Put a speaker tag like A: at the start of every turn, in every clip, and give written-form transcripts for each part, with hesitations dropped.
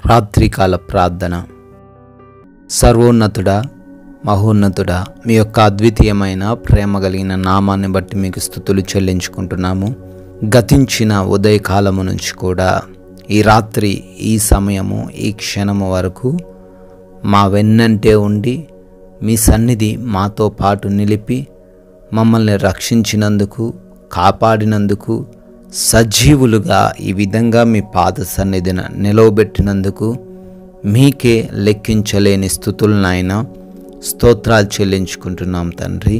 A: రాత్రికాల ప్రార్థన. సర్వోన్నతుడా, మహోన్నతుడా, మీ యొక్క అద్వితీయమైన ప్రేమ కలిగిన నామాన్ని బట్టి మీకు స్తుతులు చెల్లించుకుంటున్నాము. గతించిన ఉదయకాలము నుంచి కూడా ఈ రాత్రి, ఈ సమయము, ఈ క్షణము వరకు మా వెన్నంటే ఉండి మీ సన్నిధి మాతో పాటు నిలిపి మమ్మల్ని రక్షించినందుకు, కాపాడినందుకు, సజీవులుగా ఈ విధంగా మీ పాద సన్నిధిన నిలవబెట్టినందుకు మీకే లెక్కించలేని స్తుతులు నాయనా, స్తోత్రాలు చెల్లించుకుంటున్నాం తండ్రి.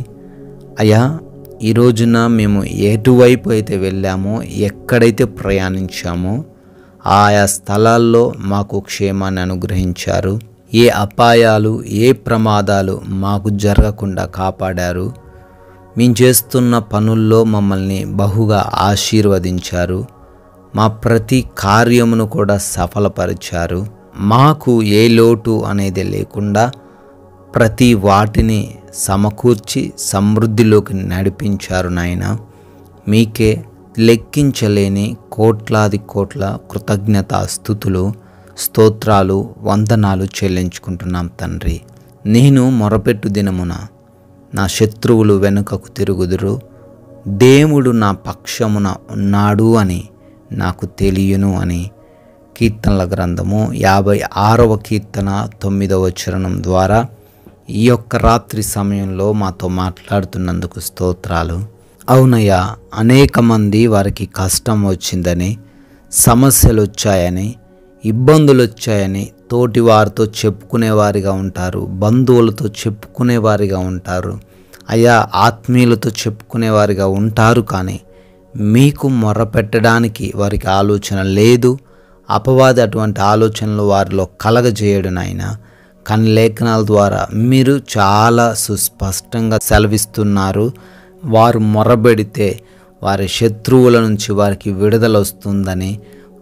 A: అయ్యా, ఈ రోజున మేము ఎటువైపు అయితే వెళ్ళామో, ఎక్కడైతే ప్రయాణించామో ఆయా స్థలాల్లో మాకు క్షేమాన్ని అనుగ్రహించారు. ఏ అపాయాలు, ఏ ప్రమాదాలు మాకు జరగకుండా కాపాడారు. మేము చేస్తున్న పనుల్లో మమ్మల్ని బహుగా ఆశీర్వదించారు. మా ప్రతి కార్యమును కూడా సఫలపరిచారు. మాకు ఏ లోటు అనేది లేకుండా ప్రతి వాటిని సమకూర్చి సమృద్ధిలోకి నడిపించారు నాయన. మీకే లెక్కించలేని కోట్లాది కోట్ల కృతజ్ఞతాస్తుతులు, స్తోత్రాలు, వందనాలు చెల్లించుకుంటున్నాం తండ్రి. నేను మొరపెట్టు దినమున నా శత్రువులు వెనుకకు తిరుగుదురు, దేవుడు నా పక్షమున ఉన్నాడు అని నాకు తెలియను అని కీర్తనల గ్రంథము 56వ కీర్తన 9వ చరణం ద్వారా ఈ యొక్క రాత్రి సమయంలో మాతో మాట్లాడుతున్నందుకు స్తోత్రాలు. అవునయ్యా, అనేక మంది వారికి కష్టం వచ్చిందని, సమస్యలు వచ్చాయని, ఇబ్బందులు వచ్చాయని తోటి వారితో చెప్పుకునేవారిగా ఉంటారు, బంధువులతో చెప్పుకునేవారిగా ఉంటారు, అయ్యా ఆత్మీయులతో చెప్పుకునేవారిగా ఉంటారు. కానీ మీకు మొర్రపెట్టడానికి వారికి ఆలోచన లేదు. అపవాది అటువంటి ఆలోచనలు వారిలో కలగజేయడు నాయన. కానీ లేఖనాల ద్వారా మీరు చాలా సుస్పష్టంగా సెలవిస్తున్నారు. వారు మొర్రబెడితే వారి శత్రువుల నుంచి వారికి విడుదల వస్తుందని,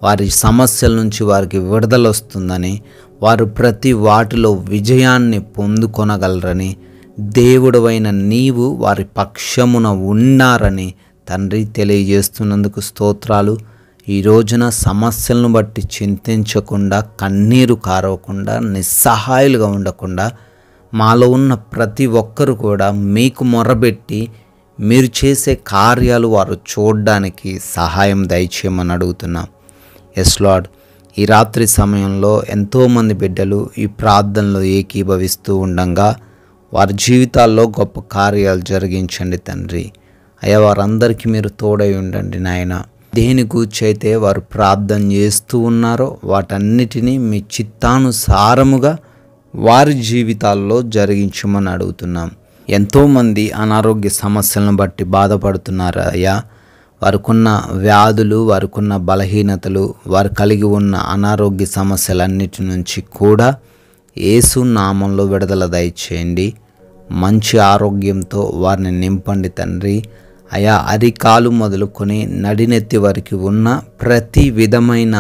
A: వారి సమస్యల నుంచి వారికి విడుదల వస్తుందని, వారు ప్రతి వాటిలో విజయాన్ని పొందుకొనగలరని, దేవుడవైన నీవు వారి పక్షమున ఉన్నారని తండ్రి తెలియజేస్తున్నందుకు స్తోత్రాలు. ఈ రోజున సమస్యలను బట్టి చింతించకుండా, కన్నీరు కారవకుండా, నిస్సహాయులుగా ఉండకుండా మాలో ఉన్న ప్రతి ఒక్కరు కూడా మీకు మొర్రబెట్టి మీరు చేసే కార్యాలు వారు చూడడానికి సహాయం దయచేయమని అడుగుతున్నాం. ఎస్ లార్డ్, ఈ రాత్రి సమయంలో ఎంతోమంది బిడ్డలు ఈ ప్రార్థనలో ఏకీభవిస్తూ ఉండగా వారి జీవితాల్లో గొప్ప కార్యాలు జరిగించండి తండ్రి. అయ్యా, వారందరికీ మీరు తోడై ఉండండి నాయన. దేని కూర్చైతే వారు ప్రార్థన చేస్తూ ఉన్నారో వాటన్నిటినీ మీ చిత్తానుసారముగా వారి జీవితాల్లో జరిగించమని అడుగుతున్నాం. ఎంతోమంది అనారోగ్య సమస్యలను బట్టి బాధపడుతున్నారు అయ్యా. వారికున్న వ్యాధులు, వారికున్న బలహీనతలు, వారు కలిగి ఉన్న అనారోగ్య సమస్యలన్నిటి నుంచి కూడా యేసు నామంలో విడుదల దయచేయండి. మంచి ఆరోగ్యంతో వారిని నింపండి తండ్రి. అయా, అరికాలు మొదలుకొని నడినెత్తి వరకు ఉన్న ప్రతి విధమైన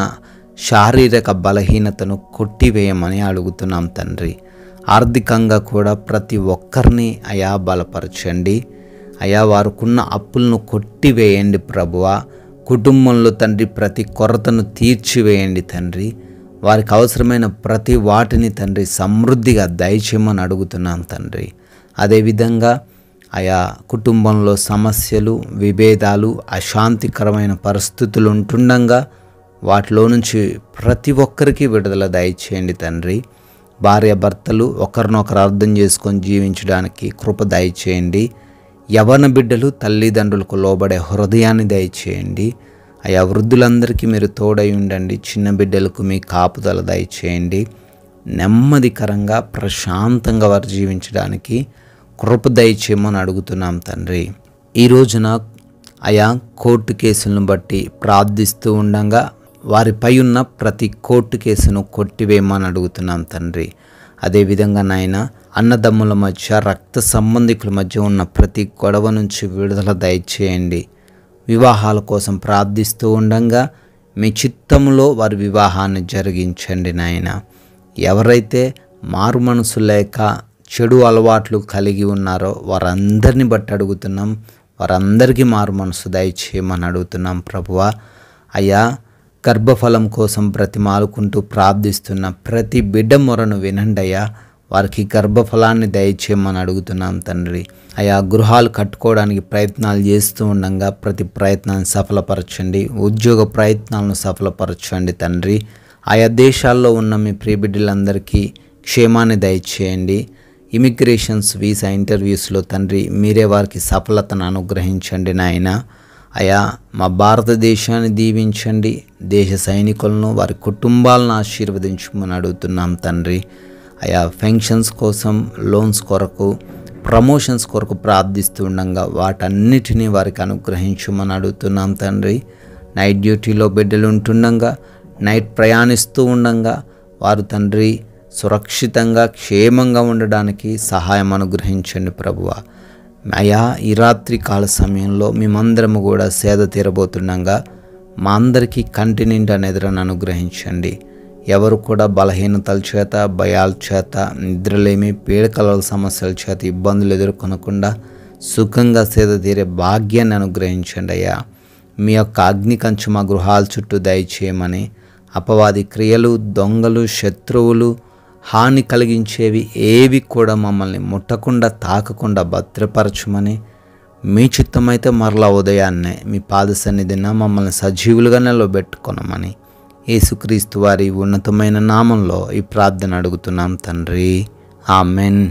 A: శారీరక బలహీనతను కొట్టివేయమని అడుగుతున్నాం తండ్రి. ఆర్థికంగా కూడా ప్రతి ఒక్కరిని అయా బలపరచండి. అయా, వారికున్న అప్పులను కొట్టివేయండి ప్రభువా. కుటుంబంలో తండ్రి ప్రతి కొరతను తీర్చివేయండి తండ్రి. వారికి అవసరమైన ప్రతి వాటిని తండ్రి సమృద్ధిగా దయచేయమని అడుగుతున్నాం తండ్రి. అదేవిధంగా ఆయా కుటుంబంలో సమస్యలు, విభేదాలు, అశాంతికరమైన పరిస్థితులు ఉంటుండగా వాటిలో నుంచి ప్రతి ఒక్కరికి విడుదల దయచేయండి తండ్రి. భార్యాభర్తలు ఒకరినొకరు అర్థం చేసుకొని జీవించడానికి కృప దయచేయండి. యవ్వన బిడ్డలు తల్లిదండ్రులకు లోబడే హృదయాన్ని దయచేయండి. అయా, వృద్ధులందరికీ మీరు తోడై ఉండండి. చిన్న బిడ్డలకు మీ కాపుదల దయచేయండి. నెమ్మదికరంగా, ప్రశాంతంగా వారు జీవించడానికి కృప దయచేయమని అడుగుతున్నాం తండ్రి. ఈ రోజున అయా కోర్టు కేసులను బట్టి ప్రార్థిస్తూ ఉండగా వారిపై ఉన్న ప్రతి కోర్టు కేసును కొట్టివేయమని అడుగుతున్నాం తండ్రి. అదేవిధంగా నాయన, అన్నదమ్ముల మధ్య, రక్త సంబంధికుల మధ్య ఉన్న ప్రతి గొడవ నుంచి విడుదల దయచేయండి. వివాహాల కోసం ప్రార్థిస్తూ ఉండగా మీ చిత్తంలో వారి వివాహాన్ని జరిగించండి నాయన. ఎవరైతే మారు మనసు లేక చెడు అలవాట్లు కలిగి ఉన్నారో వారందరిని బట్టి అడుగుతున్నాం. వారందరికీ మారు మనసు దయచేయమని అడుగుతున్నాం ప్రభువా. అయ్యా, గర్భఫలం కోసం బ్రతిమాలుకుంటూ ప్రార్థిస్తున్న ప్రతి బిడ్డ మొరను వినండయ్యా. వారికి గర్భఫలాన్ని దయచేయమని అడుగుతున్నాం తండ్రి. ఆయా గృహాలు కట్టుకోవడానికి ప్రయత్నాలు చేస్తూ ఉండగా ప్రతి ప్రయత్నాన్ని సఫలపరచండి. ఉద్యోగ ప్రయత్నాలను సఫలపరచండి తండ్రి. ఆయా దేశాల్లో ఉన్న మీ ప్రియ బిడ్డలందరికీ క్షేమాన్ని దయచేయండి. ఇమిగ్రేషన్స్ వీసా ఇంటర్వ్యూస్లో తండ్రి మీరే వారికి సఫలతను అనుగ్రహించండి నాయన. అయా మా భారతదేశాన్ని దీవించండి. దేశ సైనికులను వారి కుటుంబాలను ఆశీర్వదించమని అడుగుతున్నాం తండ్రి. అయా ఫంక్షన్స్ కోసం, లోన్స్ కొరకు, ప్రమోషన్స్ కొరకు ప్రార్థిస్తూ ఉండగా వాటన్నిటినీ వారికి అనుగ్రహించమని అడుగుతున్నాం తండ్రి. నైట్ డ్యూటీలో బిడ్డలు ఉంటుండగా, నైట్ ప్రయాణిస్తూ ఉండగా వారు తండ్రి సురక్షితంగా క్షేమంగా ఉండడానికి సహాయం అనుగ్రహించండి ప్రభువా. అయా ఈ రాత్రి కాల సమయంలో మేమందరము కూడా సేద తీరబోతుండగా మా అందరికీ కంటి నిండా నిద్రను అనుగ్రహించండి. ఎవరు కూడా బలహీనతల చేత, భయాల చేత, నిద్రలేమి, పీడకల సమస్యల చేత ఇబ్బందులు ఎదుర్కొనకుండా సుఖంగా సేద తీరే భాగ్యాన్ని అనుగ్రహించండి అయ్యా. మీ యొక్క అగ్ని కంచు మా గృహాల చుట్టూ దయచేయమని, అపవాది క్రియలు, దొంగలు, శత్రువులు, హాని కలిగించేవి ఏవి కూడా మమ్మల్ని ముట్టకుండా, తాకకుండా భద్రపరచమని, మీ చిత్తమైతే మరలా ఉదయాన్నే మీ పాద సన్నిధిన మమ్మల్ని సజీవులుగా నిలబెట్టుకొనమని యేసుక్రీస్తు వారి ఉన్నతమైన నామంలో ఈ ప్రార్థన అడుగుతున్నాం తండ్రి. ఆమెన్.